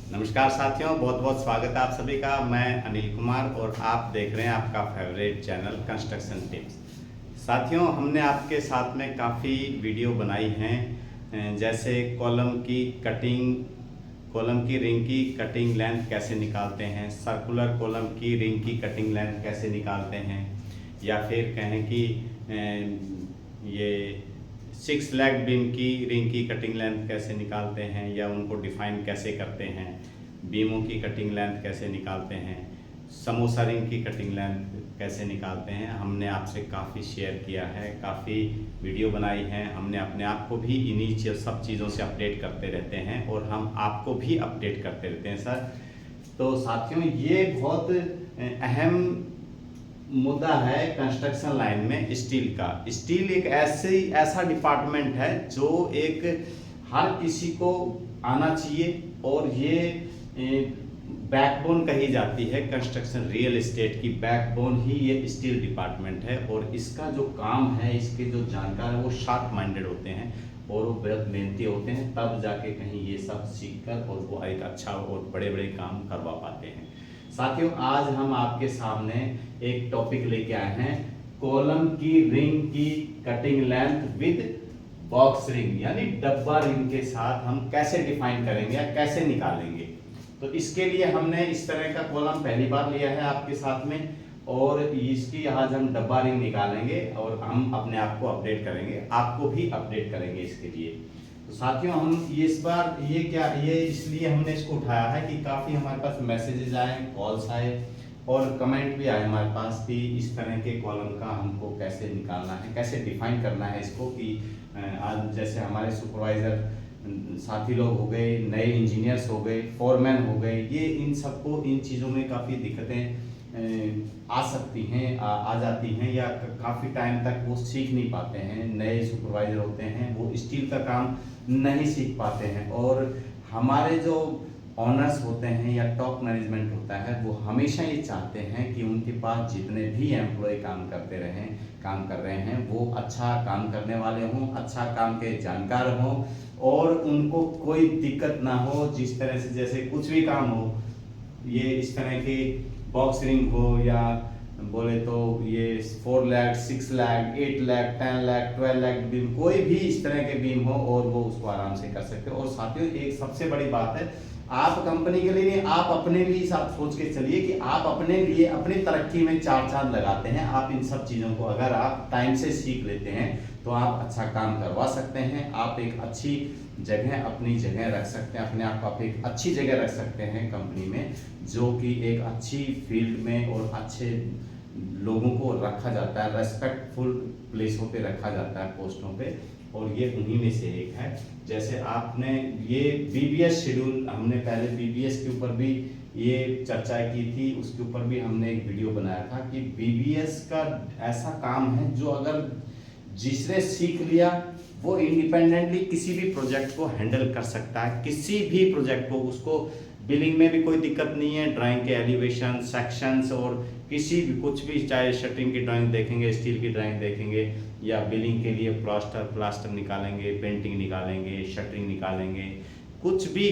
नमस्कार साथियों, बहुत बहुत स्वागत है आप सभी का। मैं अनिल कुमार और आप देख रहे हैं आपका फेवरेट चैनल कंस्ट्रक्शन टिप्स। साथियों, हमने आपके साथ में काफ़ी वीडियो बनाई हैं, जैसे कॉलम की रिंग की कटिंग लेंथ कैसे निकालते हैं, सर्कुलर कॉलम की रिंग की कटिंग लेंथ कैसे निकालते हैं, या फिर कहें कि ये 6 लेग बीम की रिंग की कटिंग लेंथ कैसे निकालते हैं या उनको डिफाइन कैसे करते हैं, बीमों की कटिंग लेंथ कैसे निकालते हैं, समोसा रिंग की कटिंग लेंथ कैसे निकालते हैं। हमने आपसे काफ़ी शेयर किया है, काफ़ी वीडियो बनाई है। हमने अपने आप को भी इन्हीं सब चीज़ों से अपडेट करते रहते हैं और हम आपको भी अपडेट करते रहते हैं सर। तो साथियों, ये बहुत अहम मुद्दा है कंस्ट्रक्शन लाइन में स्टील का। स्टील एक ऐसा डिपार्टमेंट है जो एक हर किसी को आना चाहिए, और ये बैकबोन कही जाती है कंस्ट्रक्शन रियल एस्टेट की बैकबोन ही ये स्टील डिपार्टमेंट है। और इसका जो काम है, इसके जो जानकार है वो शार्प माइंडेड होते हैं और वो बहुत मेहनती होते हैं, तब जाके कहीं ये सब सीख कर और वो एक अच्छा और बड़े बड़े काम करवा पाते हैं। साथियों, आज हम आपके सामने एक टॉपिक लेके आए हैं, कॉलम की रिंग की cutting length with box ring यानी डब्बा रिंग के साथ हम कैसे डिफाइन करेंगे या कैसे निकालेंगे। तो इसके लिए हमने इस तरह का कॉलम पहली बार लिया है आपके साथ में, और इसकी आज हम डब्बा रिंग निकालेंगे और हम अपने आप को अपडेट करेंगे, आपको भी अपडेट करेंगे इसके लिए। तो साथियों, हम इस बार ये इसलिए हमने इसको उठाया है कि काफ़ी हमारे पास मैसेजेस आए, कॉल्स आए और कमेंट भी आए हमारे पास कि इस तरह के कॉलम का हमको कैसे निकालना है, कैसे डिफाइन करना है इसको। कि आज जैसे हमारे सुपरवाइज़र साथी लोग हो गए, नए इंजीनियर्स हो गए, फोरमैन हो गए, ये इन सबको इन चीज़ों में काफ़ी दिक्कतें आ सकती हैं, आ जाती हैं, या काफ़ी टाइम तक वो सीख नहीं पाते हैं। नए सुपरवाइज़र होते हैं, वो स्टील का काम नहीं सीख पाते हैं। और हमारे जो ऑनर्स होते हैं या टॉप मैनेजमेंट होता है, वो हमेशा ये चाहते हैं कि उनके पास जितने भी एम्प्लॉय काम कर रहे हैं वो अच्छा काम करने वाले हों, अच्छा काम के जानकार हों, और उनको कोई दिक्कत ना हो। जिस तरह से जैसे कुछ भी काम हो, ये इस तरह की बॉक्स रिंग हो या बोले तो ये 4 leg 6 leg 8 leg 10 leg 12 leg beam, कोई भी इस तरह के बीम हो और वो उसको आराम से कर सकते हो। और साथियों, एक सबसे बड़ी बात है, आप कंपनी के लिए नहीं, आप अपने लिए आप सोच के चलिए कि आप अपने लिए अपनी तरक्की में चार चांद लगाते हैं। आप इन सब चीज़ों को अगर आप टाइम से सीख लेते हैं तो आप अच्छा काम करवा सकते हैं। आप एक अच्छी जगह अपनी जगह रख सकते हैं, अपने आप को आप एक अच्छी जगह रख सकते हैं कंपनी में, जो कि एक अच्छी फील्ड में और अच्छे लोगों को रखा जाता है, रेस्पेक्टफुल प्लेसों पे रखा जाता है, पोस्टों पे। और ये उन्हीं में से एक है। जैसे आपने ये बीबीएस शेड्यूल, हमने पहले बीबीएस के ऊपर भी ये चर्चा की थी, उसके ऊपर भी हमने एक वीडियो बनाया था कि बीबीएस का ऐसा काम है जो अगर जिसने सीख लिया वो इंडिपेंडेंटली किसी भी प्रोजेक्ट को हैंडल कर सकता है, किसी भी प्रोजेक्ट को। उसको बिल्डिंग में भी कोई दिक्कत नहीं है, ड्राइंग के एलिवेशन सेक्शंस और किसी भी कुछ भी, चाहे शटरिंग की ड्राइंग देखेंगे, स्टील की ड्राइंग देखेंगे, या बिल्डिंग के लिए प्लास्टर निकालेंगे, पेंटिंग निकालेंगे, शटरिंग निकालेंगे, कुछ भी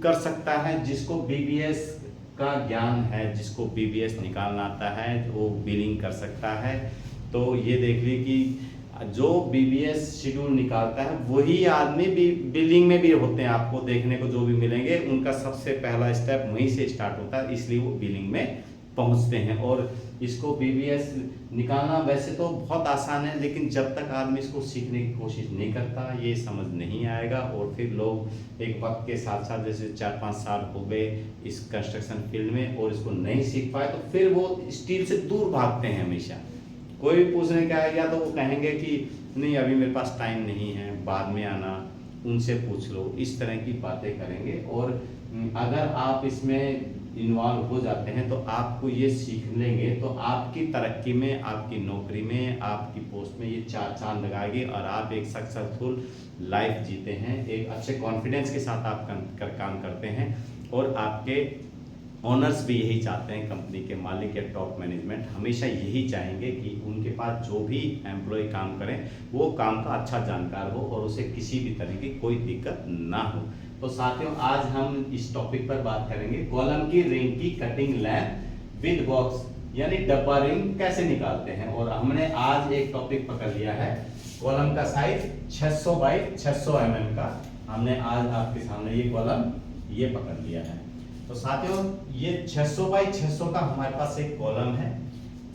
कर सकता है। जिसको बीबीएस का ज्ञान है, जिसको बीबीएस निकालना आता है, वो बिलिंग कर सकता है। तो ये देख ली कि जो बीबीएस शेड्यूल निकालता है वही आदमी भी बिल्डिंग में भी होते हैं, आपको देखने को जो भी मिलेंगे, उनका सबसे पहला स्टेप वहीं से स्टार्ट होता है, इसलिए वो बिल्डिंग में पहुंचते हैं। और इसको बीबीएस निकालना वैसे तो बहुत आसान है, लेकिन जब तक आदमी इसको सीखने की कोशिश नहीं करता ये समझ नहीं आएगा। और फिर लोग एक वक्त के साथ साथ, जैसे 4-5 साल हो गए इस कंस्ट्रक्शन फील्ड में और इसको नहीं सीख पाए, तो फिर वो स्टील से दूर भागते हैं हमेशा। कोई भी पूछने का है या तो वो कहेंगे कि नहीं अभी मेरे पास टाइम नहीं है, बाद में आना, उनसे पूछ लो, इस तरह की बातें करेंगे। और अगर आप इसमें इन्वॉल्व हो जाते हैं तो आपको ये सीख लेंगे तो आपकी तरक्की में, आपकी नौकरी में, आपकी पोस्ट में ये चार चांद लगाएगी और आप एक सक्सेसफुल लाइफ जीते हैं, एक अच्छे कॉन्फिडेंस के साथ आप काम करते हैं। और आपके ओनर्स भी यही चाहते हैं, कंपनी के मालिक या टॉप मैनेजमेंट हमेशा यही चाहेंगे कि उनके पास जो भी एम्प्लॉय काम करें वो काम का अच्छा जानकार हो और उसे किसी भी तरह की कोई दिक्कत ना हो। तो साथियों आज हम इस टॉपिक पर बात करेंगे कॉलम की रिंग की कटिंग लेंथ विद बॉक्स यानी डब्बा रिंग कैसे निकालते हैं। और हमने आज एक टॉपिक पकड़ लिया है कॉलम का साइज 600 बाई 600 mm का। हमने आज आपके सामने ये कॉलम ये पकड़ लिया है। तो साथियों ये 600 बाई 600 का हमारे पास एक कॉलम है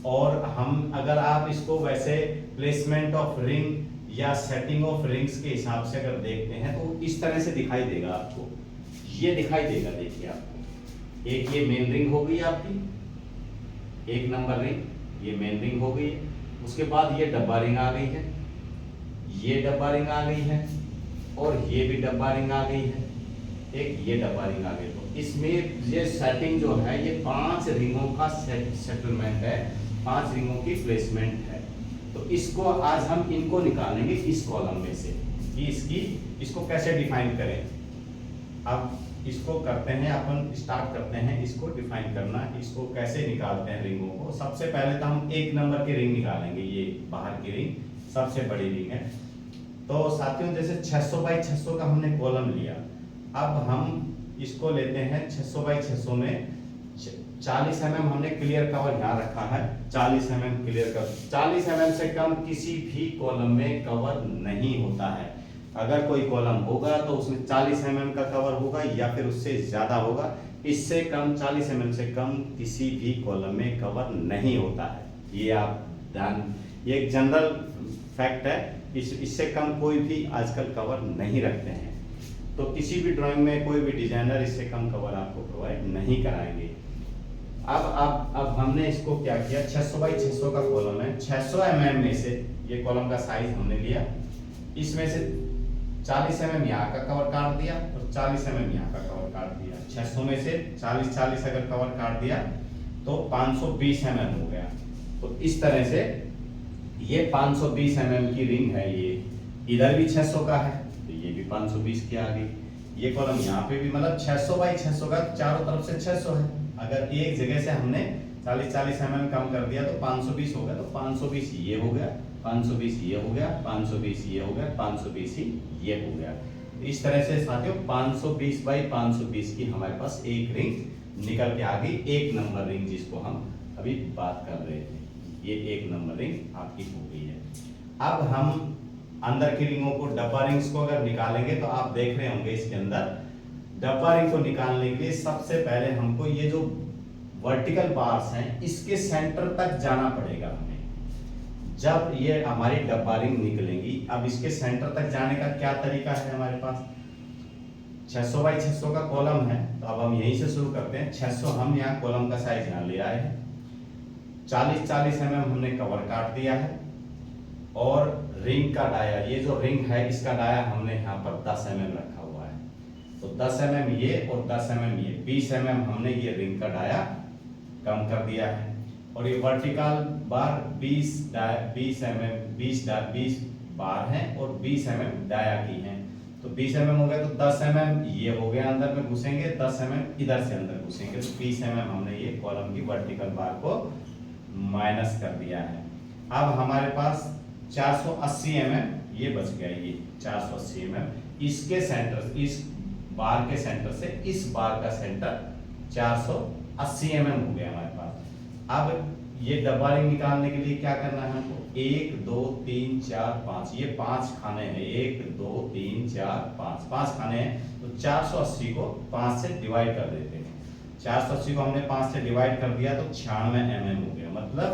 और हम अगर आप इसको वैसे प्लेसमेंट ऑफ रिंग या सेटिंग ऑफ रिंग्स के हिसाब से अगर देखते हैं तो इस तरह से दिखाई देगा आपको। ये दिखाई देगा, देखिए आपको एक ये मेन रिंग हो गई आपकी, एक नंबर रिंग, ये मेन रिंग हो गई। उसके बाद ये डब्बा रिंग आ गई है, ये डब्बा रिंग आ गई है और ये भी डब्बा रिंग आ गई है, एक ये डब्बा रिंग आ गई। तो इसमें ये सेटिंग जो है ये 5 रिंगों का सेटलमेंट है, 5 रिंगों की प्लेसमेंट है। तो इसको आज हम इनको निकालेंगे इस कॉलम में से कि इसको कैसे डिफाइन करें। अब इसको करते हैं, अपन स्टार्ट करते हैं इसको डिफाइन करना, इसको कैसे निकालते हैं रिंगों को। सबसे पहले तो हम 1 नंबर की रिंग निकालेंगे, ये बाहर की रिंग सबसे बड़ी रिंग है। तो साथियों जैसे 600 बाई 600 का हमने कॉलम लिया, अब हम इसको लेते हैं 600 बाई 600 में 40 mm हमने क्लियर कवर यहाँ रखा है। 40 mm क्लियर कवर, 40 mm से कम किसी भी कॉलम में कवर नहीं होता है। अगर कोई कॉलम होगा तो उसमें 40 mm का कवर होगा या फिर उससे ज्यादा होगा। इससे कम 40 mm से कम किसी भी कॉलम में कवर नहीं होता है। ये आप ध्यान, ये एक जनरल फैक्ट है। इससे कम कोई भी आजकल कवर नहीं रखते हैं। तो किसी भी ड्राइंग में कोई भी डिजाइनर इससे कम कवर आपको प्रोवाइड नहीं कराएंगे। अब हमने इसको क्या किया, 600 बाई 600 का कॉलम है, 600 mm में से ये कॉलम का साइज हमने लिया, इसमें से 40 mm यहाँ का कवर काट दिया और 40 mm यहाँ का कवर काट दिया। 600 में से 40 अगर कवर काट दिया तो 520 mm हो गया। तो इस तरह से ये 520 mm की रिंग है। ये इधर भी 600 का है तो ये भी 520 की आ गई। ये कॉलम यहाँ पे भी मतलब 600 बाई 600 का चारों तरफ से 600 है। अगर एक जगह से हमने 40 mm कम कर दिया तो 520 हो गया। तो 520 ये हो गया, 520 ये हो गया, 520 ये हो गया, 520 ही ये हो गया। इस तरह से साथियों 520 बाई 520 की हमारे पास एक रिंग निकल के आ गई। 1 नंबर रिंग जिसको हम अभी बात कर रहे थे, ये 1 नंबर रिंग आपकी हो गई है। अब हम अंदर की रिंगों को, डब्बा रिंग्स को अगर निकालेंगे तो आप देख रहे होंगे इसके अंदर डब्बा रिंग को निकालने के लिए सबसे पहले हमको ये जो वर्टिकल बार्स हैं इसके सेंटर तक जाना पड़ेगा हमें। जब ये हमारी डब्बा रिंग निकलेंगी, अब इसके सेंटर तक जाने का क्या तरीका है हमारे पास। 600 बाई 600 का कॉलम है तो अब हम यहीं से शुरू करते हैं। 600 हम यहाँ कॉलम का साइज यहाँ ले आए हैं, 40 mm हमने कवर काट दिया है और रिंग का डाया, ये जो रिंग है इसका डाया हमने यहाँ पर 10 mm रखा हुआ है। तो 10 mm ये और 10 mm ये, 20 mm हमने ये रिंग का डाया कम कर दिया है। और ये वर्टिकल बार 20 बार हैं और 20 mm डाया की हैं। तो 20 mm हो गया तो 10 mm ये हो गया अंदर में घुसेंगे, 10 mm इधर से अंदर घुसेंगे। तो 20 mm हमने ये कॉलम की वर्टिकल बार को माइनस कर दिया है। अब हमारे पास 480 mm ये बच गया, ये 480 mm इसके सेंटर, इस बार के सेंटर से इस बार का सेंटर 480 mm हो गया हमारे पास। अब ये डब्बा रिंग निकालने के लिए क्या करना है हमको, 1 2 3 4 5, ये 5 खाने हैं, 1 2 3 4 5 खाने हैं। तो 480 को 5 से डिवाइड कर देते हैं। 480 को हमने 5 से डिवाइड कर दिया तो 96 mm हो गया। मतलब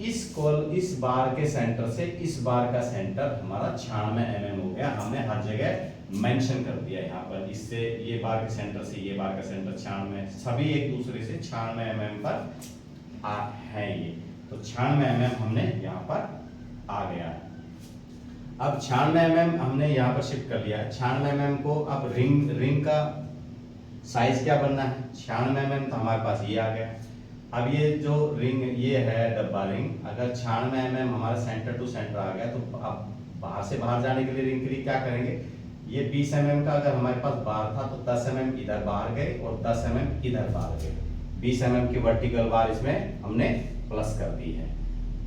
इस बार के सेंटर से इस बार का सेंटर हमारा 96 mm हो गया। हमने हर जगह मेंशन कर दिया यहाँ पर, इससे ये बार के सेंटर से ये बार का सेंटर 96, सभी एक दूसरे से 96 mm पर है ये। तो 96 mm हमने यहाँ पर आ गया है। अब 96 mm हमने यहाँ पर शिफ्ट कर लिया है। 96 mm को अब रिंग का साइज क्या बनना है, 96 mm तो हमारे पास ये आ गया। अब ये जो रिंग ये है डब्बा रिंग, अगर 96 mm हमारा सेंटर टू सेंटर आ गया तो अब बाहर से बाहर जाने के लिए रिंग के लिए क्या करेंगे, ये 20 mm का अगर हमारे पास बार था तो 10 mm इधर बाहर गए और 10 mm इधर बाहर गए। 20 mm की वर्टिकल बार इसमें हमने प्लस कर दी है।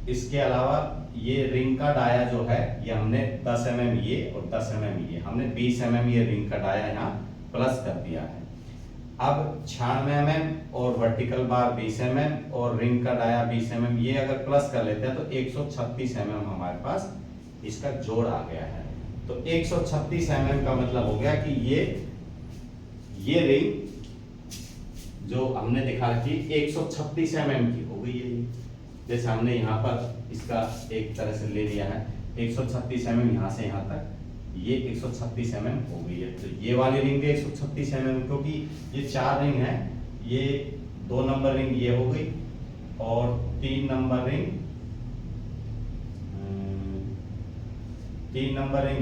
इसके अलावा ये रिंग का डाया जो है ये हमने 10 mm ये और 10 mm ये, हमने 20 mm ये रिंग का डाया यहाँ प्लस कर दिया है। अब 96 mm और वर्टिकल बार 20 mm और रिंग का डाया 20 mm, ये अगर प्लस कर लेते हैं तो 136 mm हमारे पास इसका जोड़ आ गया है। तो 136 mm का मतलब हो गया कि ये रिंग जो हमने दिखा रखी 136 mm की हो गई है। जैसे हमने यहाँ पर इसका एक तरह से ले लिया है 136 mm, यहाँ से यहाँ तक ये 136 mm हो गई है। तो ये वाली रिंग भी 136 mm, क्योंकि ये 4 रिंग है, ये 2 नंबर रिंग ये हो गई और 3 नंबर रिंग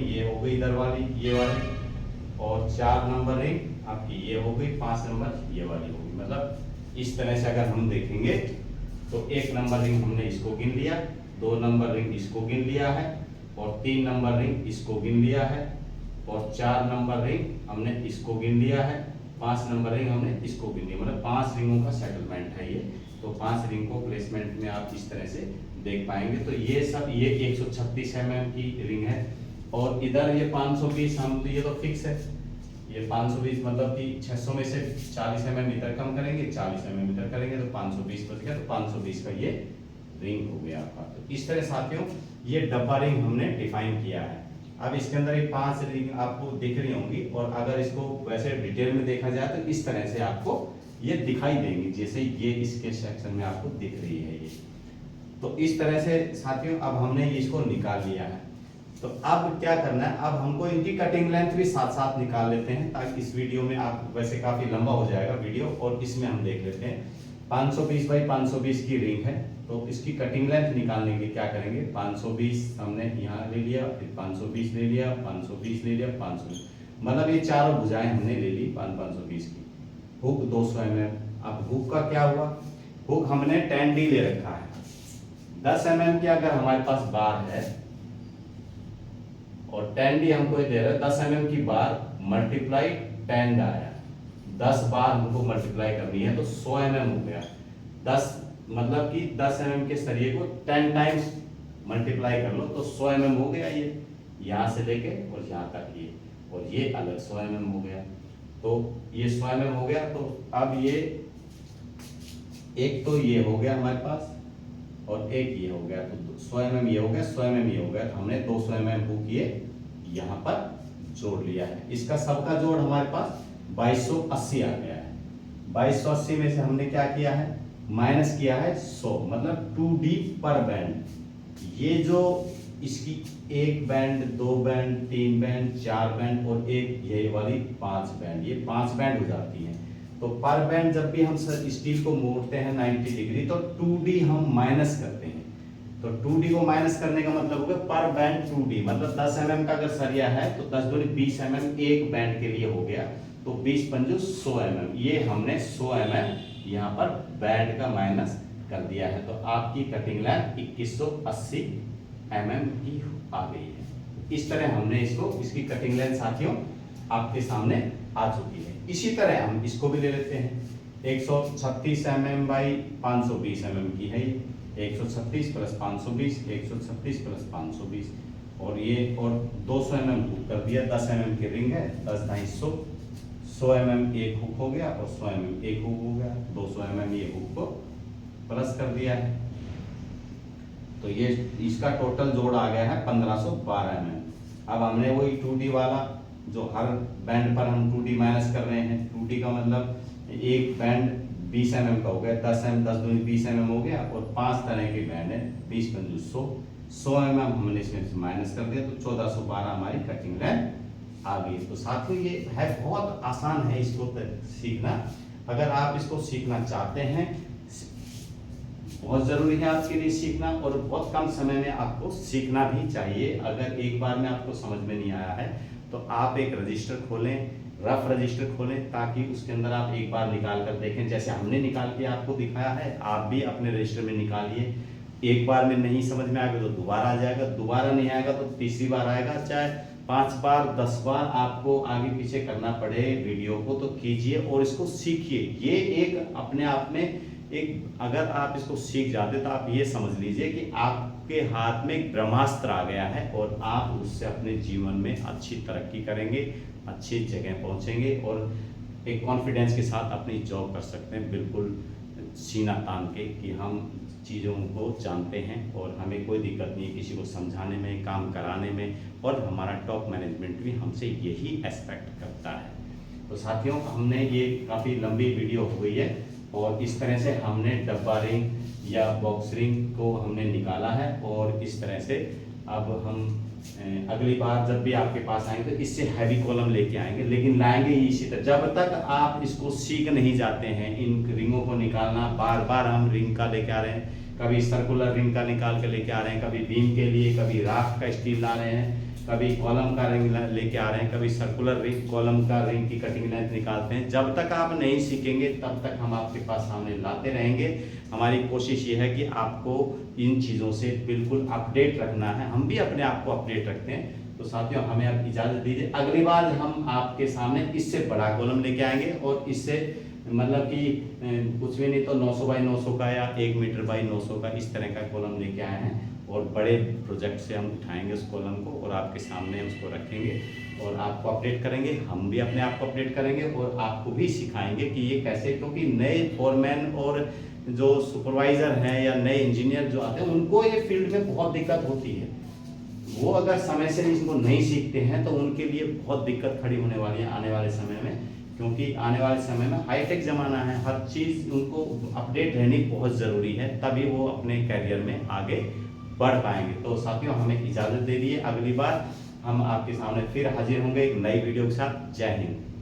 ये हो गई इधर वाली, ये वाली, और 4 नंबर रिंग आपकी ये हो गई, 5 नंबर ये वाली हो गई। मतलब इस तरह से अगर हम देखेंगे तो 1 नंबर रिंग हमने इसको गिन लिया, 2 नंबर रिंग इसको गिन लिया है और 3 नंबर रिंग इसको गिन लिया है और 4 नंबर रिंग हमने इसको गिन लिया है, 5 नंबर रिंग हमने इसको गिन लिया। मतलब 5 रिंगों का सेटलमेंट है ये। तो 5 रिंग को प्लेसमेंट में आप इस तरह से देख पाएंगे। तो ये सब ये 136 mm की रिंग है और इधर ये 520, हम तो ये तो फिक्स है, ये 520 मतलब कि 600 में से 40 mm इधर कम करेंगे, 40 mm इधर करेंगे तो 520 बच गया। तो 520 का ये रिंग हो गया आपका। तो इस तरह साथियों ये डब्बा रिंग हमने डिफाइन किया है। अब इसके अंदर ये 5 रिंग आपको दिख रही होंगी और अगर इसको वैसे डिटेल में देखा जाए तो इस तरह से आपको ये दिखाई देंगी, जैसे ये इसके सेक्शन में आपको दिख रही है ये। तो इस तरह से साथियों अब हमने इसको निकाल लिया है। तो अब क्या करना है, अब हमको इनकी कटिंग लेंथ भी साथ साथ निकाल लेते हैं, ताकि इस वीडियो में आप वैसे काफी लंबा हो जाएगा वीडियो, और इसमें हम देख लेते हैं 520 बाई 520 की रिंग है। तो इसकी कटिंग लेंथ निकालने के लिए क्या करेंगे, 520 हमने यहाँ ले लिया, फिर 520 ले लिया, 520 ले लिया, 520, मतलब ये चारों भुजाएं हमने ले ली 520 की। Hook 200 mm। अब हुक का क्या हुआ, हुक हमने 10D ले रखा है। 10 mm की अगर हमारे पास बार है और 10D हमको ये दे रहा है, 10 mm की बार मल्टीप्लाई 10 आया, 10 बार हमको मल्टीप्लाई करनी है तो 100 mm हो गया। 10 मतलब कि 10 mm के सरिये को 10 टाइम्स मल्टीप्लाई कर लो तो 100 mm हो गया। ये यहाँ से लेके और यहाँ तक ये, और ये अलग 100 mm हो गया। तो ये 100 mm हो गया। तो अब ये एक तो ये हो गया हमारे पास और एक ये हो गया, तो 100 mm ये हो गया, 100 mm ये हो गया। तो हमने 200 mm हुक ये यहाँ पर जोड़ लिया है। इसका सबका जोड़ हमारे पास 2280 आ गया है। 2280 में से हमने क्या किया है, माइनस किया है 100, मतलब 2D पर बैंड। ये जो इसकी 1 बैंड, 2 बैंड, 3 बैंड, 4 बैंड और एक ये वाली 5 बैंड, ये 5 बैंड हो जाती है। तो पर बैंड जब भी हम स्टील को मोड़ते हैं 90 डिग्री तो 2D हम माइनस करते हैं। तो 2D को माइनस करने का मतलब होगा पर बैंड 2D, मतलब 10 mm का अगर सरिया है तो 10 दूनी 20 mm एक बैंड के लिए हो गया। तो 20 पंजो 100 mm, ये हमने 100 mm यहाँ पर बैंड का माइनस कर दिया है। तो आपकी कटिंग लेंथ 2180 mm की आ गई है। इस तरह हमने इसकी कटिंग लेंथ साथियों आपके सामने आ चुकी है। इसी तरह हम इसको भी ले लेते हैं। 136 mm बाई 520 mm की है ये, 136 प्लस 520, 136 प्लस 520, और ये और 200 mm हुक कर दिया। 10 mm की रिंग है, 10 250, 100 mm एक हुक हो गया और 100 mm एक हुक हो गया, 200 mm ये हुक को प्लस कर दिया है। तो ये इसका टोटल जोड़ आ गया है 1512 mm। अब हमने वही 2D वाला जो हर बैंड पर हम 2D माइनस कर रहे हैं, 2D का मतलब एक बैंड 20 mm का हो गया, 10 mm 10 दूनी 20 mm हो गया, और 5 तरह के बैंड है, 20 पंजू 100 mm हमने इसमें से माइनस कर दिया। तो 1412 हमारी कटिंग लेंथ आ गई। तो साथियों ये है, बहुत आसान है इसको सीखना। अगर आप इसको सीखना चाहते हैं, बहुत जरूरी है आपके लिए सीखना, और बहुत कम समय में आपको सीखना भी चाहिए। अगर एक बार में आपको समझ में नहीं आया है तो आप एक रजिस्टर खोलें, रफ रजिस्टर खोलें, ताकि उसके अंदर आप एक बार निकाल कर देखें। जैसे हमने निकाल के आपको दिखाया है, आप भी अपने रजिस्टर में निकालिए। एक बार में नहीं समझ में आएगा तो दोबारा आ जाएगा, दोबारा नहीं आएगा तो तीसरी बार आएगा, चाहे 5 बार 10 बार आपको आगे पीछे करना पड़े वीडियो को, तो कीजिए और इसको सीखिए। ये एक अपने आप में एक, अगर आप इसको सीख जाते तो आप ये समझ लीजिए कि आपके हाथ में एक ब्रह्मास्त्र आ गया है और आप उससे अपने जीवन में अच्छी तरक्की करेंगे, अच्छी जगह पहुंचेंगे और एक कॉन्फिडेंस के साथ अपनी जॉब कर सकते हैं, बिल्कुल सीना तान के कि हम चीज़ों को जानते हैं और हमें कोई दिक्कत नहीं है किसी को समझाने में, काम कराने में, और हमारा टॉप मैनेजमेंट भी हमसे यही एक्सपेक्ट करता है। तो साथियों, हमने ये काफ़ी लंबी वीडियो हुई है और इस तरह से हमने डब्बा रिंग या बॉक्स रिंग को हमने निकाला है, और इस तरह से अब हम अगली बार जब भी आपके पास आएंगे तो इससे हैवी कॉलम लेके आएंगे, लेकिन लाएंगे इसी तरह। जब तक आप इसको सीख नहीं जाते हैं इन रिंगों को निकालना, बार बार हम रिंग का लेके आ रहे हैं, कभी सर्कुलर रिंग का निकाल के लेके आ रहे हैं, कभी बीम के लिए, कभी राफ्ट का स्टील ला रहे हैं, कभी कॉलम का रिंग लेके आ रहे हैं, कभी सर्कुलर रिंग कॉलम का रिंग की कटिंग लेंथ निकालते हैं। जब तक आप नहीं सीखेंगे तब तक हम आपके पास सामने लाते रहेंगे। हमारी कोशिश ये है कि आपको इन चीज़ों से बिल्कुल अपडेट रखना है, हम भी अपने आप को अपडेट रखते हैं। तो साथियों, हमें अब इजाज़त दीजिए, अगली बार हम आपके सामने इससे बड़ा कॉलम लेके आएंगे और इससे मतलब कि कुछ भी नहीं तो 900 बाई 900 का या 1 मीटर बाई 900 का इस तरह का कॉलम लेके आए हैं, और बड़े प्रोजेक्ट से हम उठाएंगे उस कॉलम को और आपके सामने उसको रखेंगे और आपको अपडेट करेंगे, हम भी अपने आप को अपडेट करेंगे और आपको भी सिखाएंगे कि ये कैसे, क्योंकि नए फोरमैन और जो सुपरवाइज़र हैं या नए इंजीनियर जो आते हैं उनको ये फील्ड में बहुत दिक्कत होती है। वो अगर समय से इसको नहीं सीखते हैं तो उनके लिए बहुत दिक्कत खड़ी होने वाली है आने वाले समय में, क्योंकि आने वाले समय में हाईटेक ज़माना है, हर चीज़ उनको अपडेट रहनी बहुत ज़रूरी है, तभी वो अपने करियर में आगे बढ़ पाएंगे। तो साथियों, हमें इजाज़त दे दिए, अगली बार हम आपके सामने फिर हाजिर होंगे एक नई वीडियो के साथ। जय हिंद।